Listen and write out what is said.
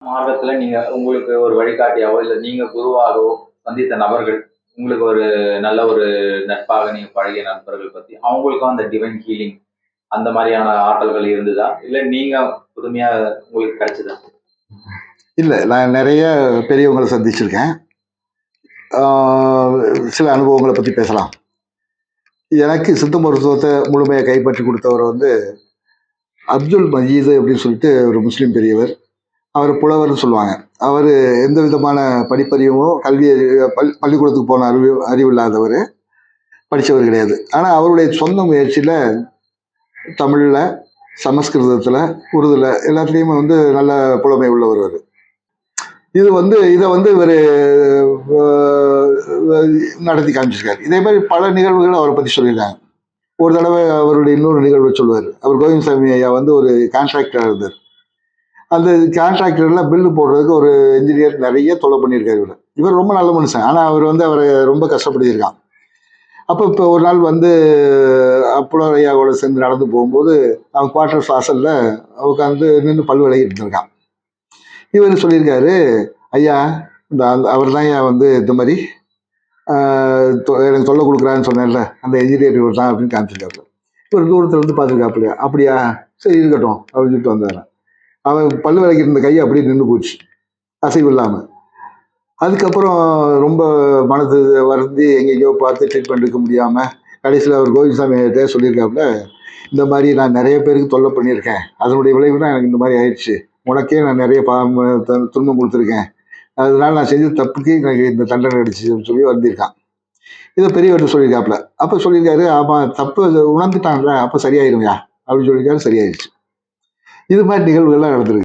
மார்க்கத்துல நீங்க உங்களுக்கு ஒரு வழிகாட்டியாவோ, இல்ல நீங்க குருவாகவோ சந்தித்த நபர்கள், உங்களுக்கு ஒரு நல்ல ஒரு நட்பாக நீங்க பழகிய நண்பர்கள் பத்தி, அவங்களுக்கும் அந்த டிவைன் ஹீலிங் அந்த மாரியான ஆற்றல்கள் இருந்ததா? இல்ல நீங்க புதுமையா உங்களுக்கு கிடைச்சதா? இல்ல. நான் நெறைய பெரியவங்கள சந்திச்சிருக்கேன். ஆ சில அனுபவங்கள பத்தி பேசலாம். எனக்கு சித்த மருத்துவத்த முழுமையா கைப்பற்றி குடுத்தவர் வந்து அப்துல் மஜீது அப்படின்னு சொல்லிட்டு ஒரு முஸ்லீம் பெரியவர். அவர் புலவர்ன்னு சொல்லுவாங்க. அவரு எந்த விதமான படிப்பறிவோ, கல்வி பள்ளிக்கூடத்துக்கு போன அறிவு இல்லாதவரு. படிச்சவர் கிடையாது. ஆனா அவருடைய சொந்த முயற்சியில தமிழ்ல, சமஸ்கிருதத்துல, உருதுல எல்லாத்துலயுமே வந்து நல்ல புலமை உள்ளவர் அவரு. இதை வந்து இவர் நடத்தி காமிச்சிருக்காரு. இதே மாதிரி பல நிகழ்வுகள் அவரை பத்தி சொல்லியிருக்காங்க. ஒரு தடவை அவருடைய இன்னொரு நிகழ்வு சொல்லுவார். அவர் கோவிந்தசாமி ஐயா வந்து ஒரு கான்ட்ராக்டரா இருந்தார். அந்த கான்ட்ராக்டர்ல பில்லு போடுறதுக்கு ஒரு இன்ஜினியர் நிறைய தொலை பண்ணியிருக்காரு. இவர் ரொம்ப நல்ல மனுஷன். ஆனா அவர் வந்து அவரை ரொம்ப கஷ்டப்படுத்தியிருக்கான். அப்போ இப்போ ஒரு நாள் வந்து புலவர் ஐயாவோட சேர்ந்து நடந்து போகும்போது அவன் குவார்டர்ஸ் வாசல்ல உட்காந்து நின்று பல் விலகிட்டு இருந்திருக்கான். இவர் சொல்லியிருக்காரு, ஐயா இந்த அவர் தான் ஐயா வந்து இந்த மாதிரி எனக்கு தொல்லை கொடுக்குறான்னு சொன்னேன்ல, அந்த என்ஜினியர் இவர் தான் அப்படின்னு காமிச்சிருக்காப்புல. இவர் தூரத்துல இருந்து பார்த்துருக்காப்புலையா, அப்படியா சரி இருக்கட்டும் அப்படின்னு சொல்லிட்டு வந்தார். அவன் பல்லு விளக்கிட்டு இருந்த கை அப்படியே நின்று போச்சு, அசைவு இல்லாமல். அதுக்கப்புறம் ரொம்ப மனது வருந்தி எங்கெங்கயோ பார்த்து ட்ரீட்மெண்ட் எடுக்க முடியாமல் கடைசியில் அவர் கோவிந்தசாமிகிட்ட சொல்லியிருக்காப்புல, இந்த மாதிரி நான் நிறைய பேருக்கு தொல்லை பண்ணியிருக்கேன், அதனுடைய விளைவு தான் எனக்கு இந்த மாதிரி ஆயிடுச்சு, உனக்கே நான் நிறைய துன்பம் கொடுத்துருக்கேன், அதனால நான் செஞ்ச தப்புக்கு எனக்கு இந்த தண்டனை கிடைச்சின்னு சொல்லி வந்திருக்கான். இதை பெரியவர்கிட்ட சொல்லியிருக்காப்புல. அப்போ சொல்லியிருக்காரு, ஆமாம் தப்பு உணர்ந்துட்டான்ல, அப்போ சரியாயிருமையா அப்படின்னு சொல்லியிருக்காரு. சரியாயிருச்சு. இது மாதிரி நிகழ்வுகள்லாம் நடந்திருக்கு.